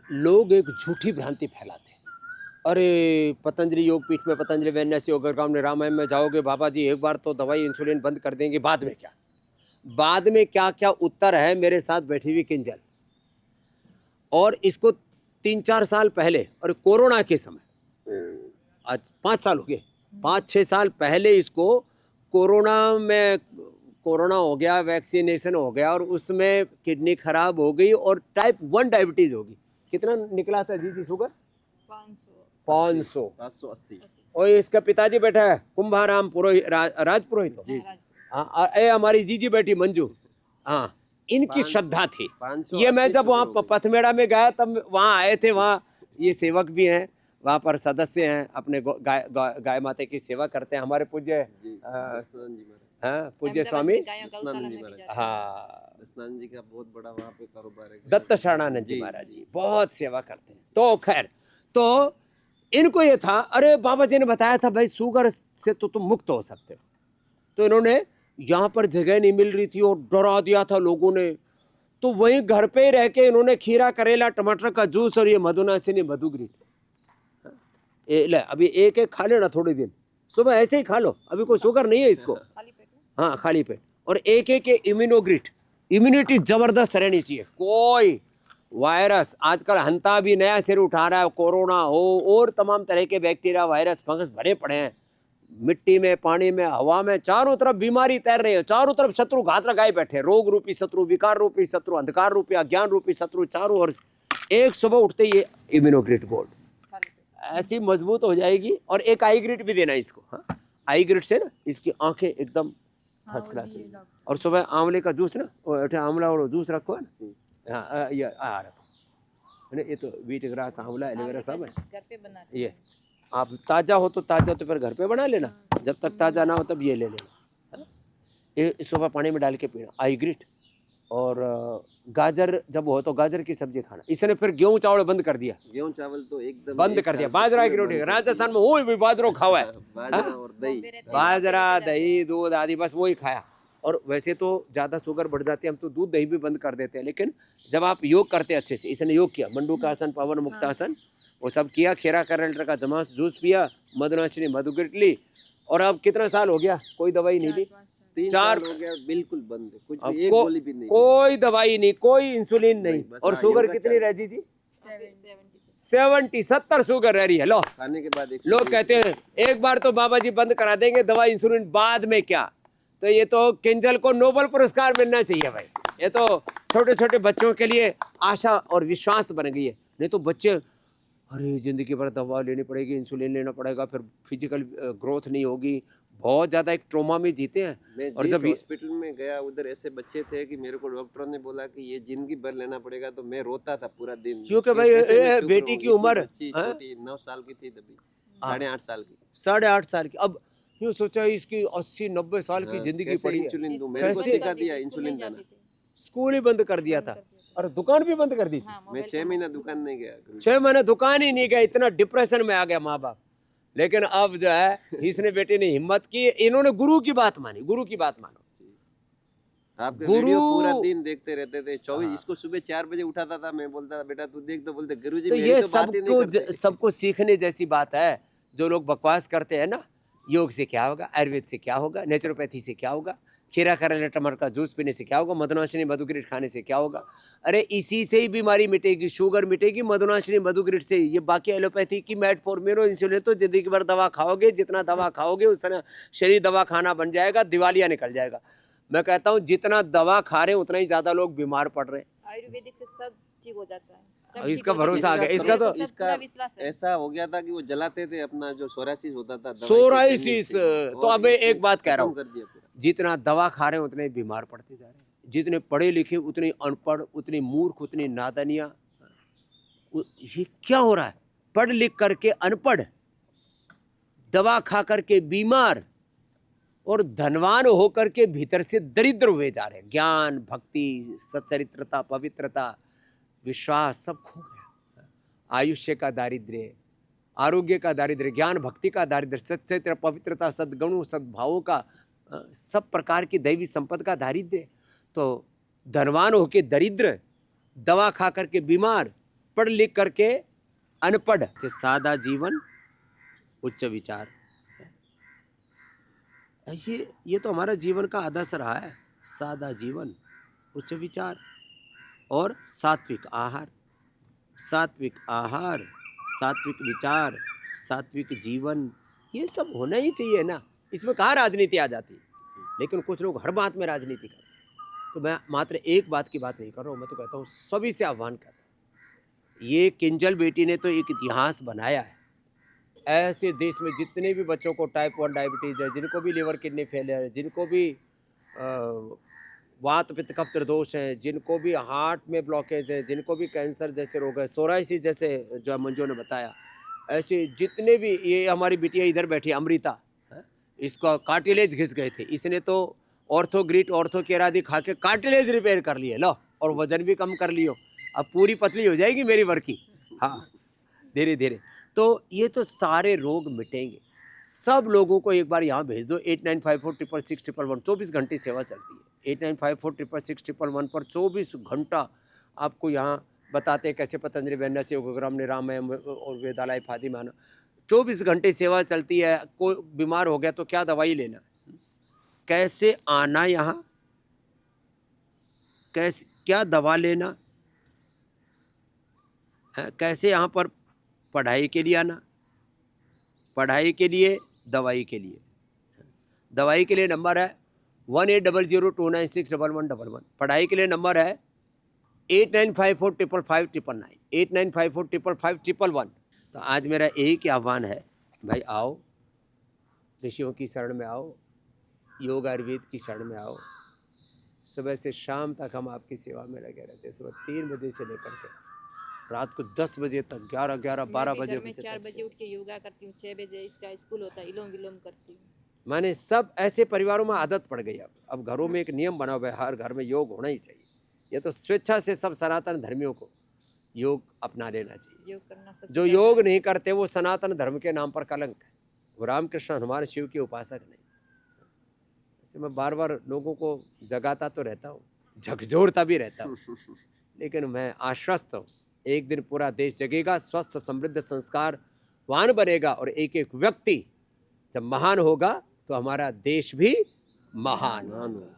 लोग एक झूठी भ्रांति फैलाते हैं। अरे पतंजलि योगपीठ में पतंजलि वैन्यासी योगर गांव ने रामायण में जाओगे बाबा जी एक बार तो दवाई इंसुलिन बंद कर देंगे, बाद में क्या? बाद में क्या क्या उत्तर है मेरे साथ बैठी हुई किंजल। और इसको 3-4 साल पहले और कोरोना के समय, आज 5 साल हो गए, 5-6 साल पहले इसको कोरोना हो गया, वैक्सीनेशन हो गया और उसमें किडनी खराब हो गई और टाइप 1 डायबिटीज होगी। कितना निकला था जी शुगर? 500 580। और इसका पिताजी बैठा है कुंभाराम पुरोहित, राज पुरोहित जी। हाँ, ये हमारी जीजी बैठी मंजू, हाँ, इनकी श्रद्धा थी। ये मैं जब वहाँ पथमेड़ा में गया तब वहाँ आए थे, वहाँ ये सेवक भी हैं, वहाँ पर सदस्य हैं, अपने गाय माता की सेवा करते हैं। हमारे पूज्य हाँ पूज्य स्वामी हाँ दत्तानंद जी का बहुत बड़ा वहाँ पे कारोबार है, दत्त शरणानंद जी महाराज जी बहुत सेवा करते हैं। तो खैर, तो इनको ये था, अरे बाबा जी ने बताया था भाई शुगर से तो तुम मुक्त हो सकते हो। तो इन्होंने यहाँ पर जगह नहीं मिल रही थी और डरा दिया था लोगों ने, तो वहीं घर पे ही रह के इन्होंने खीरा करेला टमाटर का जूस और ये मधुनासिनी मधुग्रीट ले, अभी एक एक खा लेना थोड़ी दिन, सुबह ऐसे ही खा लो, अभी कोई शुगर नहीं है इसको, हाँ खाली पेट। और एक एक इम्यूनोग्रिट, इम्यूनिटी जबरदस्त रहनी चाहिए। कोई वायरस आजकल हंता भी नया सिर उठा रहा है, कोरोना हो और तमाम तरह के बैक्टीरिया वायरस फंगस भरे पड़े हैं मिट्टी में, पानी में, हवा में, चारों तरफ बीमारी तैर रही है, चारों तरफ शत्रु घात लगाए बैठे, रोग रूपी शत्रु, विकार रूपी शत्रु, अंधकार रूपी अज्ञान रूपी शत्रु चारों ओर। एक सुबह उठते ही इम्यूनोग्रिट गोल्ड ऐसी मजबूत हो जाएगी। और एक आई ग्रिट भी देना इसको, हाँ आई ग्रिट से ना इसकी आंखें एकदम फर्स्ट क्लास है। और सुबह आंवले का जूस ना, आंवला और जूस रखो है ना, हाँ ये रखो, ये तो बीट ग्रास आंवला एलोवेरा सब है घर पे बनाते ये। आप ताज़ा हो तो ताज़ा तो फिर घर पे बना लेना, जब तक ताज़ा ना हो तब ये ले लेना, ये सुबह पानी में डाल के पीना आई ग्रिट। और गाजर जब हो तो गाजर की सब्जी खाना। इसने फिर गेहूं चावल बंद कर दिया, गेहूं चावल तो एकदम बंद कर दिया। बाजरा की रोटी, राजस्थान में वो भी बाजरा खावा है, बाजरा और दही, बाजरा दही दूध आदि बस वही खाया। और वैसे तो ज़्यादा शुगर बढ़ जाती है, हम तो दूध दही भी बंद कर देते हैं, लेकिन जब आप योग करते हैं अच्छे से, इसने योग किया, मंडूक आसन, पवन मुक्तासन, वो सब किया, खीरा करेला का जमास जूस पिया, मधुनाशिनी मधुग्रिट ली। और अब कितना साल हो गया कोई दवाई नहीं ली, 3 4 साल हो गया बिल्कुल बंद, कुछ अब भी एक गोली भी नहीं, कोई दवाई नहीं, कोई इंसुलिन नहीं। बस और हाँ, शुगर योगा कितनी चालू। रह जी 70 70 शुगर रह रही है। लो खाने के बाद लोग कहते हैं एक बार तो बाबा जी बंद करा देंगे दवा इंसुलिन, बाद में क्या? तो ये तो किंजल को नोबेल पुरस्कार मिलना चाहिए भाई। ये तो छोटे छोटे बच्चों के लिए आशा और विश्वास बन गई है। नहीं तो बच्चे अरे जिंदगी भर दवा लेनी पड़ेगी, इंसुलिन लेना पड़ेगा, फिर फिजिकल ग्रोथ नहीं होगी, बहुत ज्यादा एक ट्रोमा में जीते हैं। मैं और जब हॉस्पिटल में गया उधर ऐसे बच्चे थे कि मेरे को डॉक्टरों ने बोला कि ये जिंदगी भर लेना पड़ेगा, तो मैं रोता था पूरा दिन, क्योंकि भाई बेटी की उम्र छोटी 9 साल की थी तभी, 8.5 साल की, 8.5 साल की। अब यूँ सोचा इसकी 80-90 साल की जिंदगी पड़ी है, इंसुलिन दूं, मेरे को सिखा दिया इंसुलिन देना। स्कूल ही बंद कर दिया था और दुकान भी बंद कर दी थी। मैं 6 महीना दुकान नहीं गया, 6 महीने दुकान ही नहीं गया, इतना डिप्रेशन में आ गया माँ बाप। लेकिन अब जो है इसने बेटे ने हिम्मत की, इन्होंने गुरु की बात मानी, गुरु की बात मानो। आपके गुरु वीडियो पूरा दिन देखते रहते थे 24, इसको सुबह 4 बजे उठाता था, मैं बोलता था बेटा तू देख, तो बोलते गुरुजी तो मेरी ये तो बात ही नहीं करते। सबको सीखने जैसी बात है। जो लोग बकवास करते हैं ना, योग से क्या होगा, आयुर्वेद से क्या होगा, नेचुरोपैथी से क्या होगा, खीरा करेला टमाटर का जूस पीने से क्या होगा, मधुनाशिनी मधुग्रिट खाने से क्या होगा, अरे इसी से ही बीमारी मिटेगी, शुगर मिटेगी मधुनाशिनी मधुग्रिट से। ये बाकी एलोपैथी की मेटफॉर्मिन और इंसुलिन तो जिंदगी भर दवा खाओगे, जितना दवा खाओगे उस शरीर दवा खाना बन जाएगा, दिवालिया निकल जाएगा। मैं कहता हूँ जितना दवा खा रहे हैं उतना ही ज्यादा लोग बीमार पड़ रहे हैं। आयुर्वेदिक से सब ठीक हो जाता है, सब अब ठीक इसका हो जाता है। भरोसा आ गया, इसका तो इसका विश्वास है। ऐसा हो गया था कि वो जलाते थे अपना जो सोरासिस होता था, सोराइसिस। तो अब एक बात कह रहा हूँ, कर दिया पूरा। जितना दवा खा रहे हैं उतने बीमार पड़ते जा रहे हैं, जितने पढ़े लिखे उतने अनपढ़, उतनी मूर्ख, उतनी नादानियाँ। ये क्या हो रहा है? पढ़ लिख करके अनपढ़, दवा खा करके बीमार, और धनवान होकर के भीतर से दरिद्र हुए जा रहे हैं। ज्ञान, भक्ति, सच्चरित्रता, पवित्रता, विश्वास सब खो गया। आयुष्य का दारिद्र्य, आरोग्य का दारिद्र्य, ज्ञान भक्ति का दारिद्र्य, सच्चरित्र, पवित्रता, सद्गुणों, सद्भावों का, सब प्रकार की दैवी संपद का दारिद्र्य। तो धनवान होके दरिद्र, दवा खा करके बीमार, पढ़ लिख करके अनपढ़ कि सादा जीवन उच्च विचार। ये तो हमारा जीवन का आदर्श रहा है, सादा जीवन उच्च विचार और सात्विक आहार। सात्विक आहार, सात्विक विचार, सात्विक जीवन, ये सब होना ही चाहिए ना। इसमें कहाँ राजनीति आ जाती है, लेकिन कुछ लोग हर बात में राजनीति करते हैं। तो मैं मात्र एक बात की बात नहीं कर रहा हूँ, मैं तो कहता हूँ सभी से आह्वान करता हूँ। ये किंजल बेटी ने तो एक इतिहास बनाया है। ऐसे देश में जितने भी बच्चों को टाइप 1 डायबिटीज़ है, जिनको भी लीवर किडनी फेलियर है, जिनको भी वात पित्त कफ त्रिदोष है, जिनको भी हार्ट में ब्लॉकेज है, जिनको भी कैंसर जैसे रोग है, सोराइसिस जैसे जो मंजू ने बताया, ऐसे जितने भी, ये हमारी बिटिया इधर बैठी अमृता, इसका कार्टिलेज घिस गए थे, इसने तो ऑर्थोग्रिट ऑर्थो केयर आदि खा के कार्टिलेज रिपेयर कर लिए, लो, और वजन भी कम कर लियो, अब पूरी पतली हो जाएगी मेरी वर्की। हाँ, धीरे धीरे। तो ये तो सारे रोग मिटेंगे। सब लोगों को एक बार यहाँ भेज दो। 8954666111 24 घंटे सेवा चलती है। 8954666111 पर 24 घंटा आपको यहाँ बताते हैं कैसे पतंजलि वेदना योगग्राम निरामयम और वेदालय फादी मानो। 24 घंटे सेवा चलती है। कोई बीमार हो गया तो क्या दवाई लेना, कैसे आना यहाँ, कैसे क्या दवा लेना, कैसे यहाँ पर पढ़ाई के लिए आना, पढ़ाई के लिए, दवाई के लिए। दवाई के लिए नंबर है 180029611111। पढ़ाई के लिए नंबर है 8954555599 8954555511। तो आज मेरा एक ही आह्वान है, भाई आओ, ऋषियों की शरण में आओ, योग आयुर्वेद की शरण में आओ। सुबह से शाम तक हम आपकी सेवा में लगे रहते हैं। सुबह 3 बजे से लेकर के रात को 10 बजे तक, 11-12 बजे। मैं 4 बजे उठ के योगा करती हूँ, 6 बजे इसका स्कूल होता है, इलोम विलोम करती हूँ। माने सब ऐसे परिवारों में आदत पड़ गई। अब घरों में एक नियम बना हुआ है, हर घर में योग होना ही चाहिए। ये तो स्वेच्छा से सब सनातन धर्मियों को योग अपना लेना चाहिए। योग करना सबसे जो योग नहीं करते वो सनातन धर्म के नाम पर कलंक है। वो रामकृष्ण हनुमान शिव के उपासक नहीं। ऐसे मैं बार बार लोगों को जगाता तो रहता हूँ, झकझोरता भी रहता हूँ, लेकिन मैं आश्वस्त हूँ, एक दिन पूरा देश जगेगा, स्वस्थ समृद्ध संस्कारवान बनेगा, और एक एक व्यक्ति जब महान होगा तो हमारा देश भी महान होगा।